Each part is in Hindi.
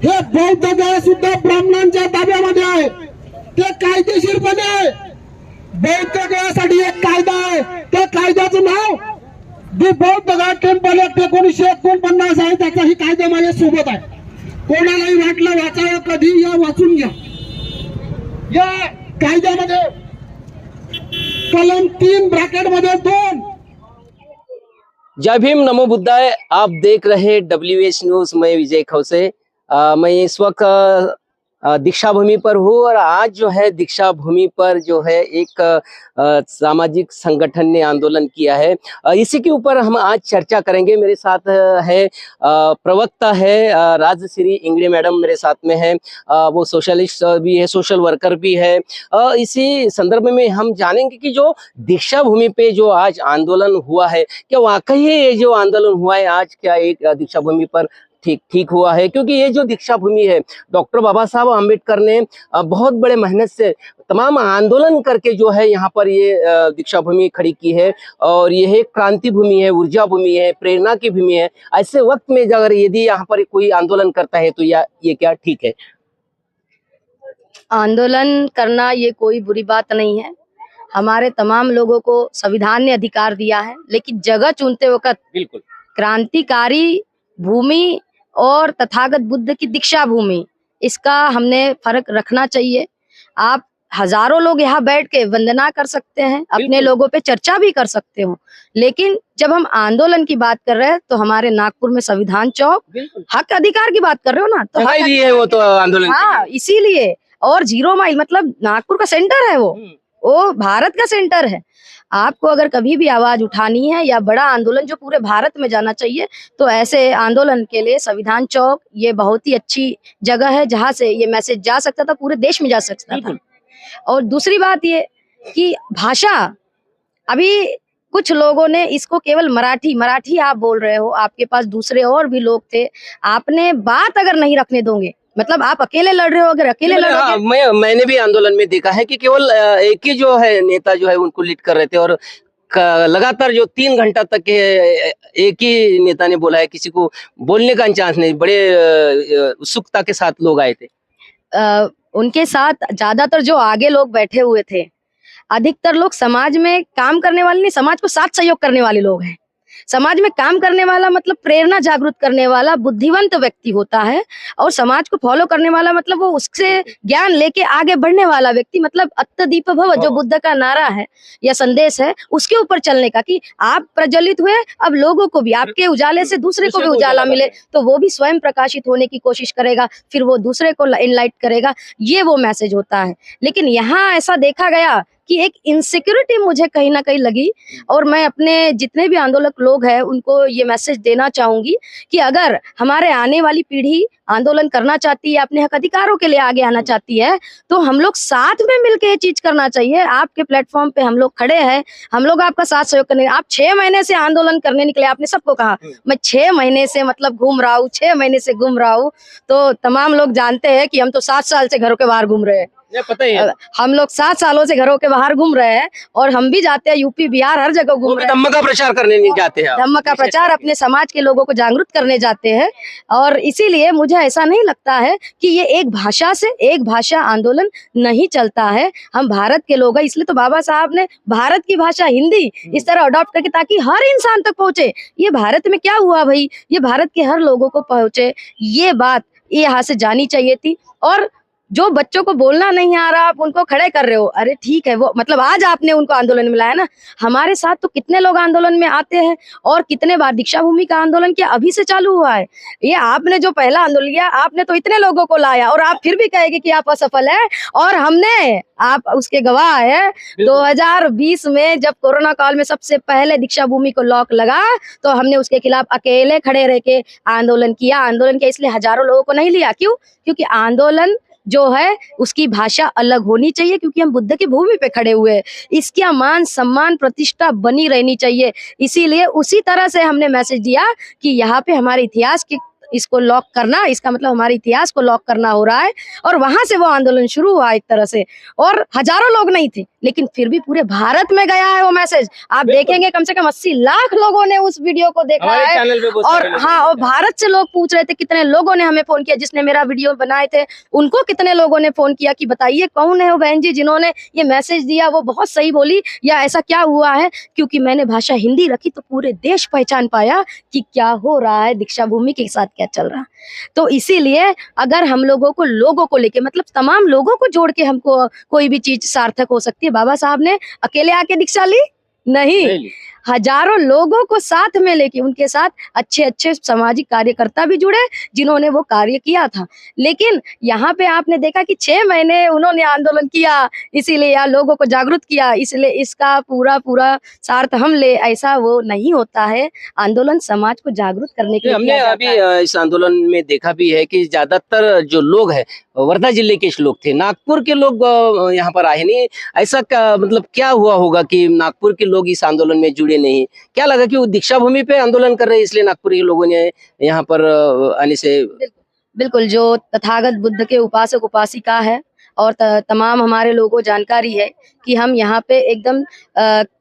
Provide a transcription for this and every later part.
हे बौद्ध गया सुद्धा ब्राह्मणांच्या ताब्यामध्ये आहे, ते कायदेशीरपणे बौद्ध गयासाठी एक कायदा आहे, त्या कायद्याचं नाव दि बौद्ध गया टेम्पल ऍक्ट 1949 आहे. त्याचाही कायदा माझ्या सोबत आहे. कोणालाही वाटलं वाचावं कधी या वाचून घ्या. या कायद्यामध्ये कलम 3 ब्रैकेट मध्ये 2 जय भीम नमो बुद्धाय। आप देख रहे WH न्यूज। मैं विजय खौसे। मैं इस वक्त दीक्षा भूमि पर हूँ और आज जो है दीक्षा भूमि पर जो है एक सामाजिक संगठन ने आंदोलन किया है। इसी के ऊपर हम आज चर्चा करेंगे। मेरे साथ है प्रवक्ता है राजश्री इंगड़े मैडम मेरे साथ में है। वो सोशलिस्ट भी है, सोशल वर्कर भी है। इसी संदर्भ में हम जानेंगे कि जो दीक्षा भूमि पे जो आज आंदोलन हुआ है, क्या वाकई ये जो आंदोलन हुआ है आज क्या एक दीक्षा भूमि पर ठीक हुआ है? क्योंकि ये जो दीक्षा भूमि है, डॉक्टर बाबा साहब अम्बेडकर ने बहुत बड़े मेहनत से तमाम आंदोलन करके जो है यहाँ पर ये दीक्षा भूमि खड़ी की है और ये एक क्रांति भूमि है, ऊर्जा भूमि है, प्रेरणा की भूमि है। ऐसे वक्त में अगर यदि यहाँ पर कोई आंदोलन करता है तो ये क्या ठीक है? आंदोलन करना ये कोई बुरी बात नहीं है। हमारे तमाम लोगों को संविधान ने अधिकार दिया है, लेकिन जगह चुनते वक्त बिल्कुल क्रांतिकारी भूमि और तथागत बुद्ध की दीक्षा भूमि, इसका हमने फर्क रखना चाहिए। आप हजारों लोग यहाँ बैठ के वंदना कर सकते हैं, अपने लोगों पे चर्चा भी कर सकते हो, लेकिन जब हम आंदोलन की बात कर रहे हैं तो हमारे नागपुर में संविधान चौक, हक अधिकार की बात कर रहे हो ना, तो हक है वो तो आंदोलन। हाँ, इसीलिए। और 0 माइल मतलब नागपुर का सेंटर है, वो भारत का सेंटर है। आपको अगर कभी भी आवाज उठानी है या बड़ा आंदोलन जो पूरे भारत में जाना चाहिए, तो ऐसे आंदोलन के लिए संविधान चौक ये बहुत ही अच्छी जगह है, जहां से ये मैसेज जा सकता था, पूरे देश में जा सकता था। और दूसरी बात ये कि भाषा, अभी कुछ लोगों ने इसको केवल मराठी आप बोल रहे हो, आपके पास दूसरे और भी लोग थे, आपने बात अगर नहीं रखने दोगे, मतलब आप अकेले लड़ रहे हो, अगर अकेले लड़ोगे। मैंने भी आंदोलन में देखा है कि केवल एक ही जो है नेता जो है उनको लीड कर रहे थे और लगातार जो 3 घंटा तक एक ही नेता ने बोला है, किसी को बोलने का चांस नहीं। बड़े उत्सुकता के साथ लोग आए थे। उनके साथ ज्यादातर जो आगे लोग बैठे हुए थे, अधिकतर लोग समाज में काम करने वाले नहीं, समाज को साथ सहयोग करने वाले लोग हैं। समाज में काम करने वाला मतलब प्रेरणा जागृत करने वाला बुद्धिवंत व्यक्ति होता है, और समाज को फॉलो करने वाला मतलब वो उससे ज्ञान लेके आगे बढ़ने वाला व्यक्ति, मतलब अत्त दीप भव जो बुद्ध का नारा है या संदेश है, उसके ऊपर चलने का, कि आप प्रज्वलित हुए, अब लोगों को भी आपके उजाले से दूसरे को भी उजाला मिले, तो वो भी स्वयं प्रकाशित होने की कोशिश करेगा, फिर वो दूसरे को इनलाइट करेगा। ये वो मैसेज होता है। लेकिन यहाँ ऐसा देखा गया कि एक इनसिक्योरिटी मुझे कहीं ना कहीं लगी, और मैं अपने जितने भी आंदोलक लोग हैं उनको ये मैसेज देना चाहूंगी कि अगर हमारे आने वाली पीढ़ी आंदोलन करना चाहती है, अपने हक अधिकारों के लिए आगे आना चाहती है, तो हम लोग साथ में मिलकर ये चीज करना चाहिए। आपके प्लेटफॉर्म पे हम लोग खड़े हैं, हम लोग आपका साथ सहयोग करने। आप 6 महीने से आंदोलन करने निकले, आपने सबको कहा मैं 6 महीने से मतलब घूम रहा हूँ, 6 महीने से घूम रहा हूँ, तो तमाम लोग जानते हैं कि हम तो 7 साल से घरों के बाहर घूम रहे हैं। पता ही है। हम लोग 7 सालों से घरों के बाहर घूम रहे हैं, और हम भी जाते हैं यूपी बिहार हर जगह घूम रहे हैं। धम्म का प्रचार करने नहीं जाते हैं। धम्म का प्रचार अपने समाज के लोगों को जागरूक करने जाते हैं। और इसीलिए मुझे ऐसा नहीं लगता है कि ये एक भाषा से एक भाषा आंदोलन नहीं चलता है। हम भारत के लोग हैं, इसलिए तो बाबा साहब ने भारत की भाषा हिंदी इस तरह अडॉप्ट करके, ताकि हर इंसान तक पहुंचे। ये भारत में क्या हुआ भाई, ये भारत के हर लोगों को पहुंचे, ये बात यहाँ से जानी चाहिए थी। और जो बच्चों को बोलना नहीं आ रहा, आप उनको खड़े कर रहे हो, अरे ठीक है, वो मतलब आज आपने उनको आंदोलन में लाया ना। हमारे साथ तो कितने लोग आंदोलन में आते हैं, और कितने बार दीक्षा भूमि का आंदोलन क्या अभी से चालू हुआ है? ये आपने जो पहला आंदोलन किया, आपने तो इतने लोगों को लाया, और आप फिर भी कहेंगे कि आप असफल है, और हमने, आप उसके गवाह है, 2020 में जब कोरोना काल में सबसे पहले दीक्षा भूमि को लॉक लगा, तो हमने उसके खिलाफ अकेले खड़े रह के आंदोलन किया। इसलिए हजारों लोगों को नहीं लिया। क्यों? क्योंकि आंदोलन जो है उसकी भाषा अलग होनी चाहिए, क्योंकि हम बुद्ध की भूमि पे खड़े हुए हैं। इसका मान सम्मान प्रतिष्ठा बनी रहनी चाहिए। इसीलिए उसी तरह से हमने मैसेज दिया कि यहाँ पे हमारे इतिहास की इसको लॉक करना, इसका मतलब हमारे इतिहास को लॉक करना हो रहा है। और वहां से वो आंदोलन शुरू हुआ एक तरह से, और हजारों लोग नहीं थे, लेकिन फिर भी पूरे भारत में गया है वो मैसेज। आप देखेंगे कम से कम 80 लाख लोगों ने उस वीडियो को देखा हमारे है। चैनल पे बहुत और सारे लोग हाँ, और भारत से लोग पूछ रहे थे, कितने लोगों ने हमें फोन किया, जिसने मेरा वीडियो बनाए थे उनको कितने लोगों ने फोन किया कि बताइए कौन है वो बहन जी जिन्होंने ये मैसेज दिया, वो बहुत सही बोली या ऐसा क्या हुआ है। क्योंकि मैंने भाषा हिंदी रखी तो पूरे देश पहचान पाया कि क्या हो रहा है, दीक्षा भूमि के साथ क्या चल रहा है। तो इसीलिए अगर हम लोगों को लेके मतलब तमाम लोगों को जोड़ के हमको कोई भी चीज सार्थक हो सकती है। बाबा साहब ने अकेले आके दीक्षा ली नहीं, हजारों लोगों को साथ में लेके उनके साथ अच्छे अच्छे सामाजिक कार्यकर्ता भी जुड़े जिन्होंने वो कार्य किया था। लेकिन यहाँ पे आपने देखा कि 6 महीने उन्होंने आंदोलन किया, इसीलिए यहाँ लोगों को जागरूक किया, इसलिए इसका पूरा सार्थ हम ले, ऐसा वो नहीं होता है। आंदोलन समाज को जागरूक करने के लिए हमने किया जाता अभी है। इस आंदोलन में देखा भी है कि ज्यादातर जो लोग हैं वर्धा जिले के लोग थे, नागपुर के लोग यहाँ पर आए नहीं। ऐसा मतलब क्या हुआ होगा कि नागपुर के लोग इस आंदोलन में जुड़े नहीं? क्या लगा कि वो दीक्षा भूमि पे आंदोलन कर रहे हैं इसलिए नागपुर के लोगों ने यहाँ पर आने से? बिल्कुल, जो तथागत बुद्ध के उपासक उपासिका है और तमाम हमारे लोगों को जानकारी है कि हम यहाँ पे एकदम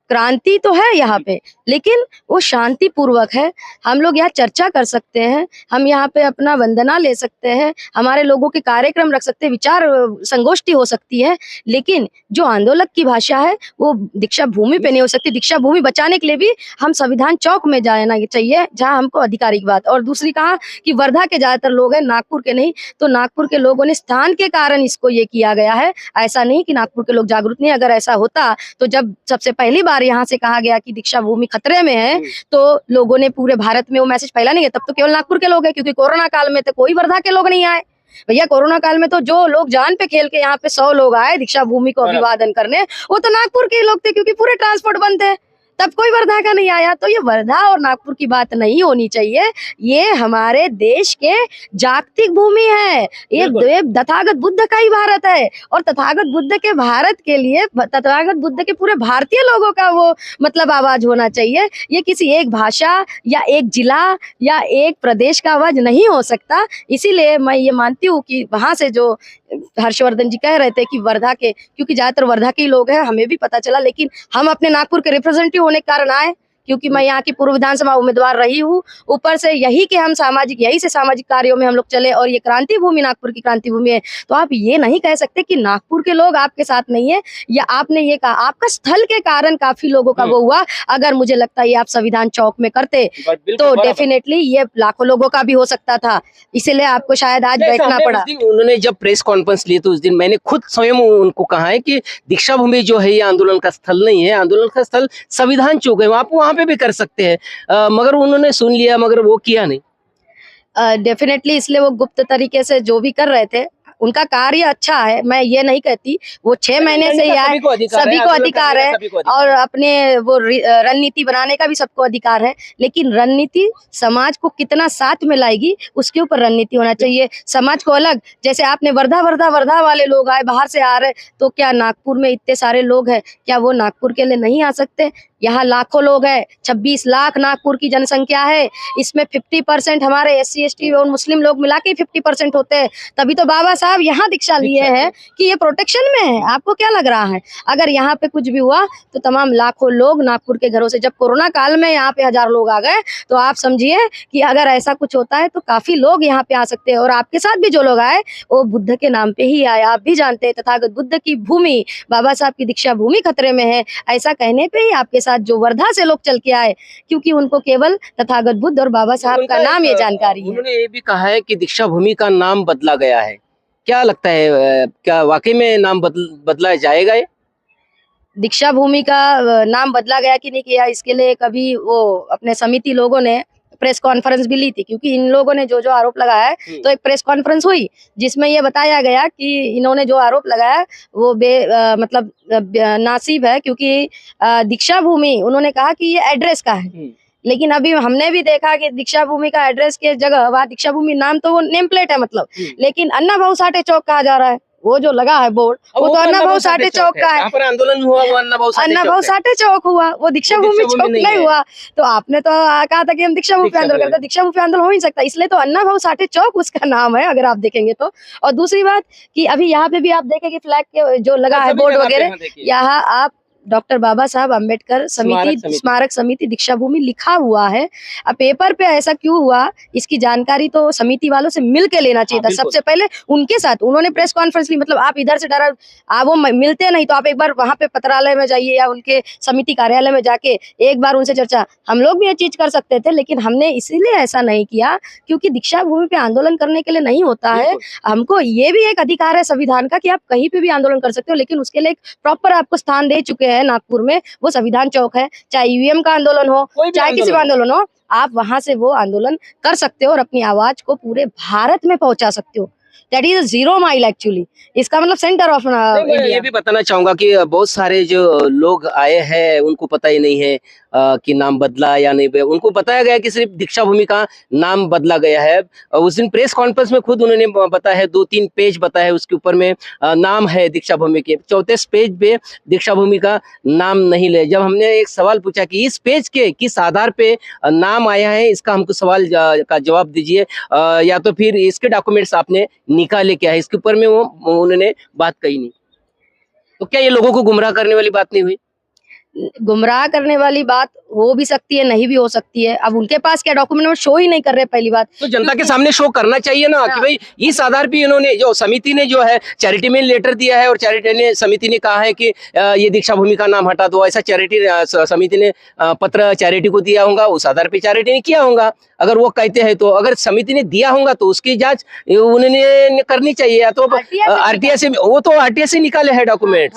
क्रांति तो है यहाँ पे, लेकिन वो शांति पूर्वक है। हम लोग यहाँ चर्चा कर सकते हैं, हम यहाँ पे अपना वंदना ले सकते हैं, हमारे लोगों के कार्यक्रम रख सकते हैं, विचार संगोष्ठी हो सकती है। लेकिन जो आंदोलक की भाषा है वो दीक्षा भूमि पे नहीं हो सकती। दीक्षा भूमि बचाने के लिए भी हम संविधान चौक में जाना चाहिए जहाँ हमको आधिकारिक बात। और दूसरी कहा कि वर्धा के ज्यादातर लोग हैं, नागपुर के नहीं। तो नागपुर के लोगों ने स्थान के कारण इसको ये किया गया है, ऐसा नहीं कि नागपुर के लोग जागरूक नहीं। अगर ऐसा होता तो जब सबसे पहली बार यहाँ से कहा गया कि दीक्षा भूमि खतरे में है तो लोगों ने पूरे भारत में वो मैसेज फैला नहीं है। तब तो केवल नागपुर के लोग हैं, क्योंकि कोरोना काल में तो कोई वर्धा के लोग नहीं आए भैया। कोरोना काल में तो जो लोग जान पे खेल के यहाँ पे 100 लोग आए दीक्षा भूमि को अभिवादन करने, वो तो नागपुर के लोग थे, क्योंकि पूरे ट्रांसपोर्ट बंद थे, तब कोई वर्धा का नहीं आया। तो ये वर्धा और नागपुर की बात नहीं होनी चाहिए, ये हमारे देश के जागतिक भूमि है। ये तथागत बुद्ध का ही भारत है, और तथागत बुद्ध के भारत के लिए तथागत बुद्ध के पूरे भारतीय लोगों का वो मतलब आवाज होना चाहिए। ये किसी एक भाषा या एक जिला या एक प्रदेश का आवाज नहीं हो सकता। इसीलिए मैं ये मानती हूँ कि वहां से जो हर्षवर्धन जी कह रहे थे कि वर्धा के, क्योंकि ज्यादातर वर्धा के ही लोग हैं, हमें भी पता चला, लेकिन हम अपने नागपुर के रिप्रेजेंटेटिव होने के कारण आए, क्योंकि मैं यहाँ की पूर्व विधानसभा उम्मीदवार रही हूँ। ऊपर से यही के हम यही से सामाजिक कार्यों में हम लोग चले, और ये क्रांति भूमि नागपुर की क्रांति भूमि है। तो आप ये नहीं कह सकते कि नागपुर के लोग आपके साथ नहीं है, या आपने ये कहा आपका स्थल के कारण काफी लोगों का वो हुआ। अगर मुझे लगता है ये आप संविधान चौक में करते तो डेफिनेटली ये लाखों लोगों का भी हो सकता था, इसीलिए आपको शायद आज बैठना पड़ा। उन्होंने जब प्रेस कॉन्फ्रेंस ली तो उस दिन मैंने खुद स्वयं उनको कहा है कि दीक्षा भूमि जो है ये आंदोलन का स्थल नहीं है, आंदोलन का स्थल संविधान चौक है, आप वहां पे भी कर सकते हैं। मगर उन्होंने सुन लिया, मगर वो किया नहीं। डेफिनेटली इसलिए वो गुप्त तरीके से जो भी कर रहे थे, उनका कार्य अच्छा है, मैं ये नहीं कहती। वो 6 महीने से ही आए, सभी को अधिकार है, और अपने वो रणनीति बनाने का भी सबको अधिकार है। लेकिन रणनीति समाज को कितना साथ में लाएगी उसके ऊपर रणनीति होना चाहिए। समाज को अलग, जैसे आपने वर्धा वाले लोग आए, बाहर से आ रहे, तो क्या नागपुर में इतने सारे लोग हैं, क्या वो नागपुर के लिए नहीं आ सकते? यहाँ लाखों लोग हैं, 26 लाख नागपुर की जनसंख्या है, इसमें 50% हमारे SC ST और मुस्लिम लोग मिला के 50% होते हैं। तभी तो बाबा साहब यहाँ दीक्षा लिए हैं कि ये प्रोटेक्शन में है। आपको क्या लग रहा है अगर यहाँ पे कुछ भी हुआ तो तमाम लाखों लोग नागपुर के घरों से, जब कोरोना काल में यहाँ पे 1000 लोग आ गए, तो आप समझिए कि अगर ऐसा कुछ होता है तो काफी लोग यहाँ पे आ सकते हैं। और आपके साथ भी जो लोग आए वो बुद्ध के नाम पे ही आए। आप भी जानते हैं तथागत बुद्ध की भूमि, बाबा साहब की दीक्षा भूमि खतरे में है, ऐसा कहने पे ही आपके जो वर्धा से लोग चल के आए, क्योंकि उनको केवल तथागत बुद्ध और बाबा साहब का नाम ये जानकारी है। उन्होंने ये भी कहा है कि दीक्षा भूमि का नाम बदला गया है, क्या लगता है क्या वाकई में नाम बदला जाएगा? ये दीक्षा भूमि का नाम बदला गया कि नहीं किया, इसके लिए कभी वो अपने समिति लोगों ने प्रेस कॉन्फ्रेंस भी ली थी, क्योंकि इन लोगों ने जो आरोप लगाया है, तो एक प्रेस कॉन्फ्रेंस हुई जिसमें ये बताया गया कि इन्होंने जो आरोप लगाया वो मतलब नासिब है, क्योंकि दीक्षा भूमि उन्होंने कहा कि ये एड्रेस का है। लेकिन अभी हमने भी देखा कि दीक्षा भूमि का एड्रेस के जगह वहाँ दीक्षा भूमि नाम तो वो नेम प्लेट है मतलब, लेकिन अन्ना भाऊ साठे चौक कहा जा रहा है। वो जो लगा है बोर्ड, वो तो अन्ना भाऊ साठे चौक का है। यहाँ पर आंदोलन हुआ वो अन्ना भाऊ साठे चौक हुआ, वो दीक्षा भूमि चौक नहीं हुआ। तो आपने तो कहा था कि हम दीक्षा भूमि पे आंदोलन करते, दीक्षा भूमि पे आंदोलन हो ही नहीं सकता, इसलिए तो अन्ना भाऊ साठे चौक उसका नाम है, अगर आप देखेंगे तो। और दूसरी बात कि अभी यहाँ पे भी आप देखेंगे फ्लैग के जो लगा है बोर्ड वगैरह, यहाँ आप डॉक्टर बाबा साहब अम्बेडकर समिति स्मारक समिति दीक्षा भूमि लिखा हुआ है। अब पेपर पे ऐसा क्यों हुआ, इसकी जानकारी तो समिति वालों से मिल के लेना चाहिए था सबसे पहले उनके साथ। उन्होंने प्रेस कॉन्फ्रेंस ली, मतलब आप इधर से आप वो मिलते नहीं तो आप एक बार वहां पे पत्रालय में जाइए या उनके समिति कार्यालय में जाके एक बार उनसे चर्चा। हम लोग भी ये चीज कर सकते थे, लेकिन हमने इसीलिए ऐसा नहीं किया क्योंकि दीक्षा भूमि पे आंदोलन करने के लिए नहीं होता है। हमको ये भी एक अधिकार है संविधान का कि आप कहीं पे भी आंदोलन कर सकते हो, लेकिन उसके लिए एक प्रॉपर आपको स्थान दे चुके है नागपुर में, वो संविधान चौक है। चाहे यूएम का आंदोलन हो, चाहे किसी भी आंदोलन हो, आप वहां से वो आंदोलन कर सकते हो और अपनी आवाज को पूरे भारत में पहुंचा सकते हो। दैट इज 0 माइल एक्चुअली, इसका मतलब सेंटर ऑफ इंडिया। ये भी बताना चाहूंगा कि बहुत सारे जो लोग आए हैं उनको पता ही नहीं है कि नाम बदला या नहीं। उनको बताया गया कि सिर्फ दीक्षा भूमि का नाम बदला गया है। उस दिन प्रेस कॉन्फ्रेंस में खुद उन्होंने बताया है, 2-3 पेज बताया है, उसके ऊपर में नाम है दीक्षा भूमि के, 34 पेज पे दीक्षा भूमि का नाम नहीं ले। जब हमने एक सवाल पूछा कि इस पेज के किस आधार पे नाम आया है, इसका हमको सवाल का जवाब दीजिए, या तो फिर इसके डॉक्यूमेंट्स आपने निकाले क्या है, इसके ऊपर में वो उन्होंने बात कही नहीं। तो क्या ये लोगों को गुमराह करने वाली बात नहीं हुई? गुमराह करने वाली बात हो भी सकती है, नहीं भी हो सकती है। अब उनके पास क्या डॉक्यूमेंट में शो ही नहीं कर रहे, पहली बात तो जनता के सामने शो करना चाहिए ना कि भाई इस आधार पे इन्होंने जो समिति ने जो है चैरिटी में लेटर दिया है और चैरिटी ने समिति ने कहा है कि ये दीक्षा भूमि का नाम हटा दो, ऐसा चैरिटी समिति ने पत्र चैरिटी को दिया होगा, उस आधार पे चैरिटी ने किया होगा। अगर वो कहते हैं तो, अगर समिति ने दिया होगा तो उसकी जांच उन्होंने करनी चाहिए, या तो आरटीआई से, वो तो आरटीआई से निकाले हैं डॉक्यूमेंट,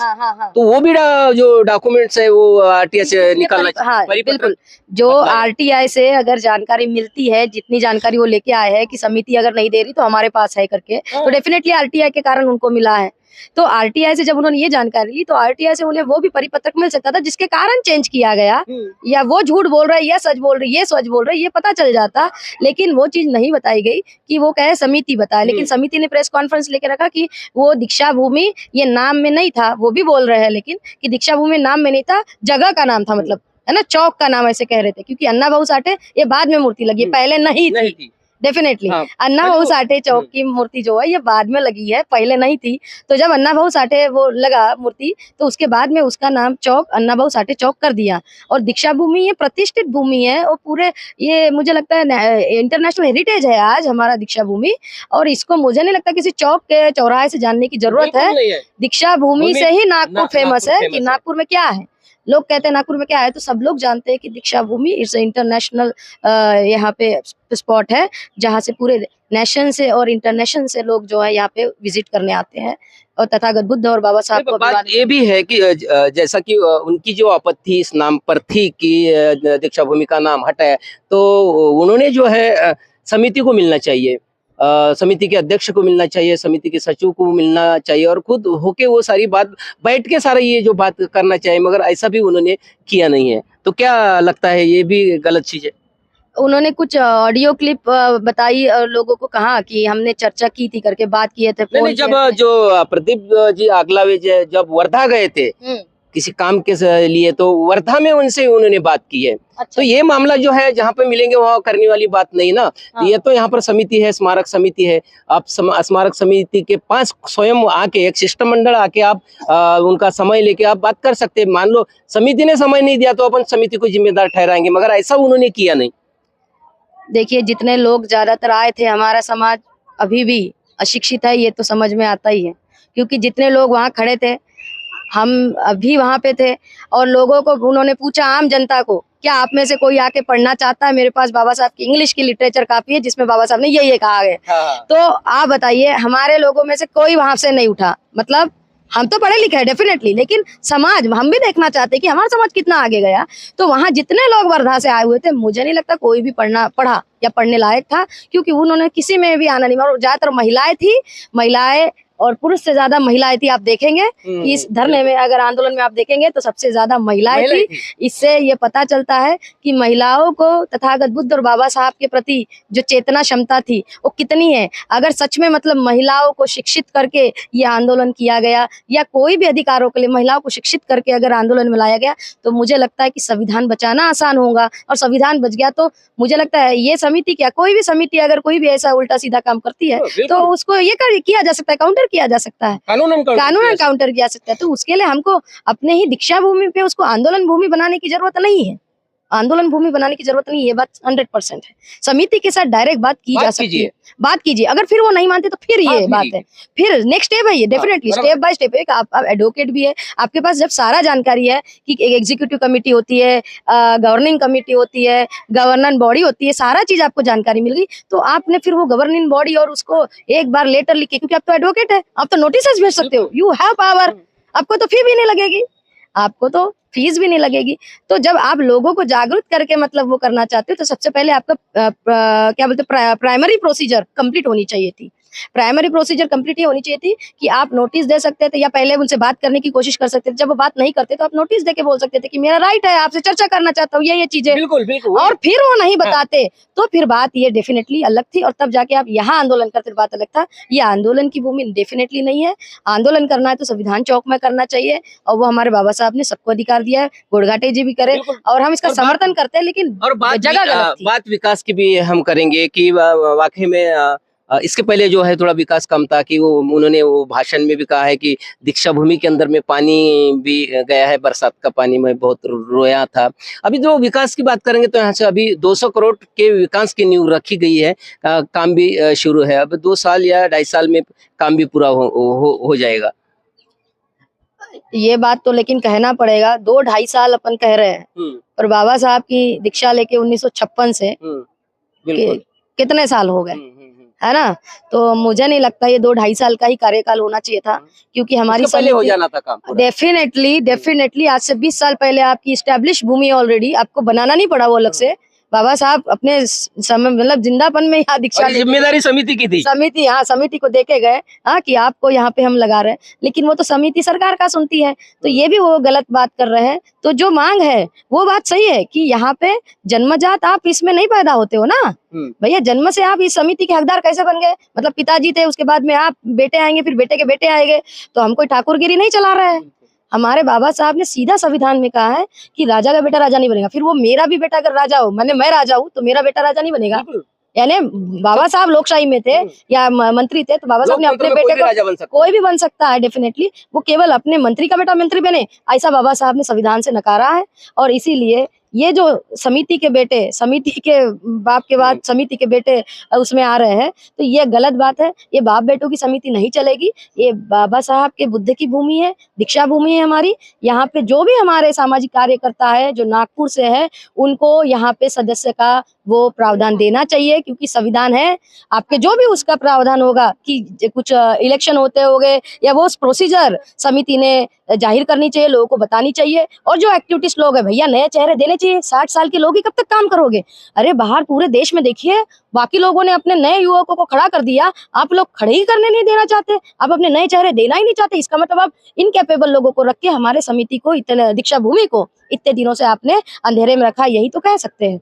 तो वो भी जो डॉक्यूमेंट्स है वो आरटीआई से निकालना चाहिए। बिल्कुल, जो आरटीआई से अगर जानकारी मिलती है, जितनी जानकारी वो लेके आए हैं कि समिति अगर नहीं दे रही तो हमारे पास है करके, तो डेफिनेटली आरटीआई के कारण उनको मिला है। तो आरटीआई से जब उन्होंने ये जानकारी ली तो आरटीआई से उन्हें वो भी परिपत्रक मिल सकता था जिसके कारण चेंज किया गया, या वो झूठ बोल रहा है या सच बोल रही है, सच बोल रही है, ये पता चल जाता। लेकिन वो चीज नहीं बताई गई कि वो कहे समिति बताए, लेकिन समिति ने प्रेस कॉन्फ्रेंस लेके रखा कि वो दीक्षा भूमि ये नाम में नहीं था। वो भी बोल रहे हैं लेकिन कि दीक्षा भूमि नाम में नहीं था, जगह का नाम था, मतलब है ना, चौक का नाम ऐसे कह रहे थे, क्योंकि अन्ना भाऊ साठे ये बाद में मूर्ति लगी, पहले नहीं थी। डेफिनेटली अन्ना भाऊ साठे चौक की मूर्ति जो है ये बाद में लगी है, पहले नहीं थी। तो जब अन्ना भाऊ साठे वो लगा मूर्ति तो उसके बाद में उसका नाम चौक अन्ना भाऊ साठे चौक कर दिया। और दीक्षा भूमि ये प्रतिष्ठित भूमि है और पूरे ये मुझे लगता है इंटरनेशनल हेरिटेज है आज हमारा दीक्षा भूमि, और इसको मुझे नहीं लगता किसी चौक के चौराहे से जानने की जरूरत है। दीक्षा भूमि से ही नागपुर फेमस है कि नागपुर में क्या है। लोग कहते हैं नागपुर में क्या है, तो सब लोग जानते हैं कि दीक्षा भूमि इट्स इंटरनेशनल यहाँ पे स्पॉट है जहाँ से पूरे नेशन से और इंटरनेशनल से लोग जो है यहाँ पे विजिट करने आते हैं और तथागत बुद्ध और बाबा साहब को। बात ये भी है कि जैसा कि उनकी जो आपत्ति इस नाम पर थी कि दीक्षा भूमि का नाम हटाए, तो उन्होंने जो है समिति को मिलना चाहिए, समिति के अध्यक्ष को मिलना चाहिए, समिति के सचिव को मिलना चाहिए और खुद होके वो सारी बात बैठ के सारा ये जो बात करना चाहिए, मगर ऐसा भी उन्होंने किया नहीं है। तो क्या लगता है ये भी गलत चीज है? उन्होंने कुछ ऑडियो क्लिप बताई और लोगों को कहा कि हमने चर्चा की थी करके बात किए थे। नहीं, जब जो प्रदीप जी आगलावे जब वर्धा गए थे किसी काम के लिए, तो वर्धा में उनसे उन्होंने बात की है। अच्छा। तो ये मामला जो है जहाँ पे मिलेंगे वहाँ करने वाली बात नहीं ना। हाँ। ये तो यहाँ पर समिति है, स्मारक समिति है, आप स्मारक समिति के पास स्वयं आके एक शिष्टमंडल आके आप उनका समय लेके आप बात कर सकते हैं। मान लो समिति ने समय नहीं दिया तो अपन समिति को जिम्मेदार ठहराएंगे, मगर ऐसा उन्होंने किया नहीं। देखिए, जितने लोग ज्यादातर आए थे, हमारा समाज अभी भी अशिक्षित है, ये तो समझ में आता ही है, क्योंकि जितने लोग वहाँ खड़े थे हम अभी वहां पे थे और लोगों को उन्होंने पूछा, आम जनता को, क्या आप में से कोई आके पढ़ना चाहता है? मेरे पास बाबा साहब की इंग्लिश की लिटरेचर काफी है जिसमें बाबा साहब ने ये कहा है। हाँ। तो आप बताइए, हमारे लोगों में से कोई वहां से नहीं उठा। मतलब हम तो पढ़े लिखे हैं डेफिनेटली, लेकिन समाज हम भी देखना चाहते हैं कि हमारा समाज कितना आगे गया। तो वहां जितने लोग वर्धा से आए हुए थे, मुझे नहीं लगता कोई भी पढ़ा या पढ़ने लायक था, क्योंकि उन्होंने किसी में भी आना नहीं। और ज्यादातर महिलाएं थी, महिलाएं और पुरुष से ज्यादा महिलाएं थी। आप देखेंगे कि इस धरने में, अगर आंदोलन में आप देखेंगे तो सबसे ज्यादा महिलाएं थी। इससे ये पता चलता है कि महिलाओं को तथागत बुद्ध और बाबा साहब के प्रति जो चेतना क्षमता थी वो कितनी है। अगर सच में मतलब महिलाओं को शिक्षित करके ये आंदोलन किया गया, या कोई भी अधिकारों के लिए महिलाओं को शिक्षित करके अगर आंदोलन में लाया गया, तो मुझे लगता है कि संविधान बचाना आसान होगा। और संविधान बच गया तो मुझे लगता है ये समिति, क्या कोई भी समिति अगर कोई भी ऐसा उल्टा सीधा काम करती है तो उसको ये किया जा सकता है, काउंटर किया जा सकता है, कानून काउंटर किया सकता है। तो उसके लिए हमको अपने ही दीक्षा भूमि पे उसको आंदोलन भूमि बनाने की जरूरत नहीं है, आंदोलन भूमि बनाने की जरूरत नहीं। ये बात 100% है। समिति के साथ डायरेक्ट बात की जा सकती है, बात कीजिए। अगर फिर वो नहीं मानते तो फिर ये बात है, फिर नेक्स्ट स्टेप है ये, डेफिनेटली स्टेप बाय स्टेप है। आप एडवोकेट भी है, आपके पास जब सारा जानकारी है कि एक एग्जीक्यूटिव कमेटी होती है, गवर्निंग कमेटी होती है, गवर्निंग बॉडी होती है, सारा चीज आपको जानकारी मिल गई, तो आपने फिर वो गवर्निंग बॉडी और उसको एक बार लेटर लिख के, क्योंकि आप तो एडवोकेट है, आप तो नोटिस भेज सकते हो, यू हैव पावर। आपको तो फी भी नहीं लगेगी, आपको तो फीस भी नहीं लगेगी। तो जब आप लोगों को जागरूक करके मतलब वो करना चाहते हो, तो सबसे पहले आपका क्या बोलते हैं, प्राइमरी प्रोसीजर कंप्लीट होनी चाहिए थी। प्राइमरी प्रोसीजर कंप्लीट ही होनी चाहिए थी कि आप नोटिस दे सकते थे, या पहले उनसे बात करने की कोशिश कर सकते थे। जब वो बात नहीं करते तो आप नोटिस देके बोल सकते थे कि मेरा राइट है, आपसे चर्चा करना चाहता हूँ, ये चीजें। बिल्कुल बिल्कुल। और फिर वो नहीं बताते तो फिर बात ये डेफिनेटली अलग थी, और तब जाके आप यहाँ आंदोलन करते बात अलग था। ये आंदोलन की भूमि डेफिनेटली नहीं है। आंदोलन करना है तो संविधान चौक में करना चाहिए, और वो हमारे बाबा साहब ने सबको अधिकार दिया है। गोड़घाटे जी भी करे और हम इसका समर्थन करते हैं, लेकिन जगह गलत थी। बात विकास की भी हम करेंगे कि वाकई में इसके पहले जो है थोड़ा विकास कम था, कि वो उन्होंने वो भाषण में भी कहा है कि दीक्षा भूमि के अंदर में पानी भी गया है, बरसात का पानी में बहुत रोया था। अभी जो विकास की बात करेंगे तो यहाँ से अभी 200 करोड़ के विकास की नींव रखी गई है, काम भी शुरू है। अब 2 साल या 2.5 साल में काम भी पूरा हो जाएगा। ये बात तो लेकिन कहना पड़ेगा, 2-2.5 साल अपन कह रहे हैं, और बाबा साहब की दीक्षा लेके 1956 से कितने साल हो गए, है ना। तो मुझे नहीं लगता ये 2-2.5 साल का ही कार्यकाल होना चाहिए था, क्योंकि हमारी पहले हो जाना था काम। डेफिनेटली आज से 20 साल पहले आपकी इस्टेब्लिश भूमि ऑलरेडी, आपको बनाना नहीं पड़ा वो अलग से। बाबा साहब अपने समय मतलब जिंदापन में यहाँ दीक्षा, जिम्मेदारी समिति की थी, समिति, हाँ समिति को देके गए, हाँ कि आपको यहाँ पे हम लगा रहे हैं, लेकिन वो तो समिति सरकार का सुनती है। तो ये भी वो गलत बात कर रहे हैं। तो जो मांग है वो बात सही है कि यहाँ पे जन्मजात आप इसमें नहीं पैदा होते हो ना भैया, जन्म से आप इस समिति के हकदार कैसे बन गए? मतलब पिताजी थे, उसके बाद में आप बेटे आएंगे, फिर बेटे के बेटे आएंगे, तो हम कोई ठाकुरगिरी नहीं चला रहे हैं। हमारे बाबा साहब ने सीधा संविधान में कहा है कि राजा का बेटा राजा नहीं बनेगा। फिर वो मेरा भी बेटा अगर राजा हो, मैं राजा हूँ, तो मेरा बेटा राजा नहीं बनेगा। यानी बाबा साहब लोकशाही में थे या मंत्री थे, तो बाबा साहब ने अपने बेटे को, कोई भी बन सकता है डेफिनेटली, वो केवल अपने मंत्री का बेटा मंत्री बने, ऐसा बाबा साहब ने संविधान से नकारा है। और इसीलिए ये जो समिति के बेटे, समिति के बाप के बाद समिति के बेटे उसमें आ रहे हैं, तो ये गलत बात है। ये बाप बेटों की समिति नहीं चलेगी। ये बाबा साहब के बुद्ध की भूमि है, दीक्षा भूमि है हमारी। यहाँ पे जो भी हमारे सामाजिक कार्यकर्ता है जो नागपुर से है, उनको यहाँ पे सदस्य का वो प्रावधान देना चाहिए, क्योंकि संविधान है। आपके जो भी उसका प्रावधान होगा कि कुछ इलेक्शन होते होंगे, या वो प्रोसीजर समिति ने जाहिर करनी चाहिए, लोगों को बतानी चाहिए। और जो एक्टिविटीज लोग है भैया, नए चेहरे देने चाहिए। 60 साल के लोग ही कब तक काम करोगे? अरे बाहर पूरे देश में देखिए, बाकी लोगों ने अपने नए युवकों को खड़ा कर दिया, आप लोग खड़े ही करने नहीं देना चाहते, आप अपने नए चेहरे देना ही नहीं चाहते। इसका मतलब आप इनकैपेबल लोगों को रख के हमारे समिति को, इतने दीक्षा भूमि को इतने दिनों से आपने अंधेरे में रखा, यही तो कह सकते हैं।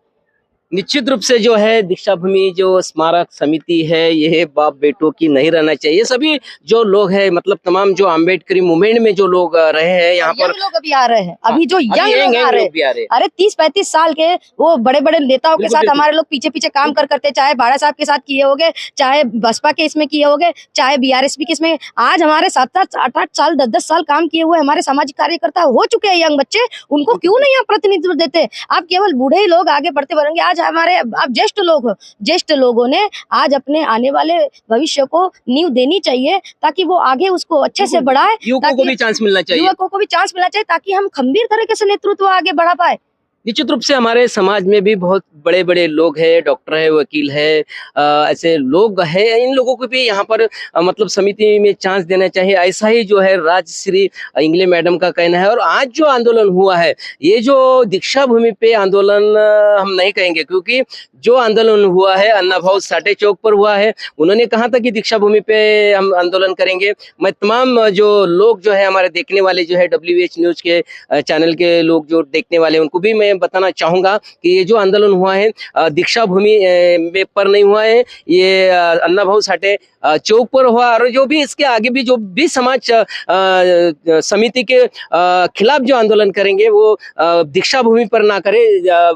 निश्चित रूप से जो है दीक्षा भूमि जो स्मारक समिति है, ये बाप बेटों की नहीं रहना चाहिए। सभी जो लोग हैं, मतलब तमाम जो अम्बेडकरी मूवमेंट में जो लोग रहे हैं यहाँ पर, लोग अभी आ रहे हैं, अभी जो यंग लोग आ रहे हैं, अरे 30-35 साल के वो बड़े बड़े नेताओं के साथ हमारे लोग पीछे पीछे काम करते, चाहे बाड़ा साहब के साथ किए होंगे, चाहे बसपा के इसमें किए होंगे, चाहे BRSP के इसमें। आज हमारे 7-7, 8-8 साल, 10-10 साल काम किए हुए हमारे सामाजिक कार्यकर्ता हो चुके हैं, यंग बच्चे, उनको क्यों नहीं आप प्रतिनिधित्व देते? आप केवल बूढ़े ही लोग आगे बढ़ते बढ़ेंगे। आज हमारे आप ज्येष्ठ लोग हो, ज्येष्ठ लोगों ने आज अपने आने वाले भविष्य को नींव देनी चाहिए, ताकि वो आगे उसको अच्छे से बढ़ाए, युवकों को भी चांस मिलना चाहिए, युवकों को भी चांस मिलना चाहिए, ताकि हम खंबीर तरीके से नेतृत्व आगे बढ़ा पाए। निश्चित रूप से हमारे समाज में भी बहुत बड़े बड़े लोग हैं, डॉक्टर है, वकील है, ऐसे लोग हैं, इन लोगों को भी यहाँ पर मतलब समिति में चांस देना चाहिए। ऐसा ही जो है राजश्री इंगले मैडम का कहना है। और आज जो आंदोलन हुआ है, ये जो दीक्षा भूमि पे आंदोलन हम नहीं कहेंगे, क्योंकि जो आंदोलन हुआ है अन्ना भाऊ साठे चौक पर हुआ है, उन्होंने कहा था कि दीक्षा भूमि पे हम आंदोलन करेंगे। मैं तमाम जो लोग जो है हमारे देखने वाले जो है WH न्यूज के चैनल के लोग जो देखने वाले उनको भी मैं बताना चाहूंगा कि ये जो आंदोलन हुआ है दीक्षा भूमि पर नहीं हुआ है, ये अन्ना भाऊ साठे चौक पर हुआ। और जो भी इसके आगे भी जो भी समाज समिति के खिलाफ जो आंदोलन करेंगे वो दीक्षा भूमि पर ना करे,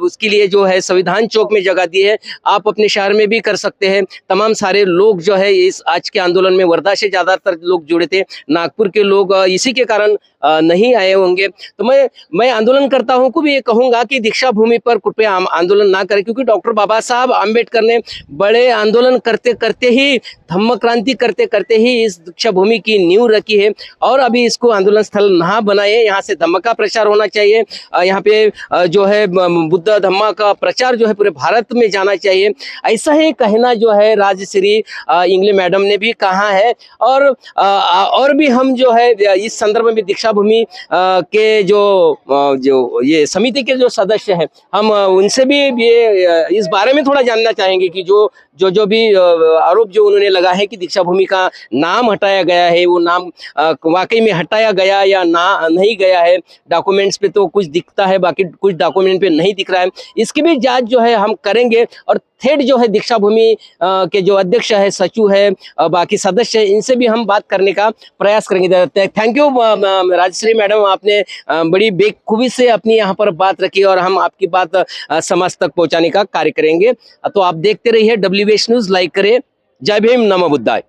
उसके लिए जो है संविधान चौक में जगह दी है, आप अपने शहर में भी कर सकते हैं। तमाम सारे लोग जो है इस आज के आंदोलन में वर्धा से ज्यादातर लोग जुड़े थे, नागपुर के लोग इसी के कारण नहीं आए होंगे। तो मैं आंदोलन करता हूं को भी ये कहूंगा कि दीक्षा भूमि पर कृपया आंदोलन ना करें, क्योंकि डॉक्टर बाबा साहब आम्बेडकर ने बड़े आंदोलन करते करते ही, धम्म क्रांति करते करते ही इस दीक्षा भूमि की नींव रखी है। और अभी इसको आंदोलन स्थल ना बनाए, यहाँ से धम्म का प्रचार होना चाहिए, यहाँ पे जो है बुद्ध धम्मा का प्रचार जो है पूरे भारत में जाना चाहिए। ऐसा ही कहना जो है राजश्री इंगले मैडम ने भी कहा है। और भी हम जो है इस संदर्भ में दीक्षा भूमि के जो ये समिति के जो सदस्य हैं, हम उनसे भी ये इस बारे में थोड़ा जानना चाहेंगे कि जो भी आरोप जो उन्होंने लगा है कि दीक्षा भूमि का नाम हटाया गया है, वो नाम वाकई में हटाया गया या ना नहीं गया है। डॉक्यूमेंट्स पे तो कुछ दिखता है, बाकी कुछ डॉक्यूमेंट पे नहीं दिख रहा है। इसकी भी जांच जो है हम करेंगे। और थेट जो है दीक्षा भूमि के जो अध्यक्ष है, सचिव है, बाकी सदस्य है, इनसे भी हम बात करने का प्रयास करेंगे। थैंक यू राजश्री मैडम, आपने बड़ी बेखूबी से अपनी यहाँ पर बात रखी और हम आपकी बात समाज तक पहुँचाने का कार्य करेंगे। तो आप देखते रहिए WH न्यूज, लाइक करें। जय भीम, नमो बुद्धाय।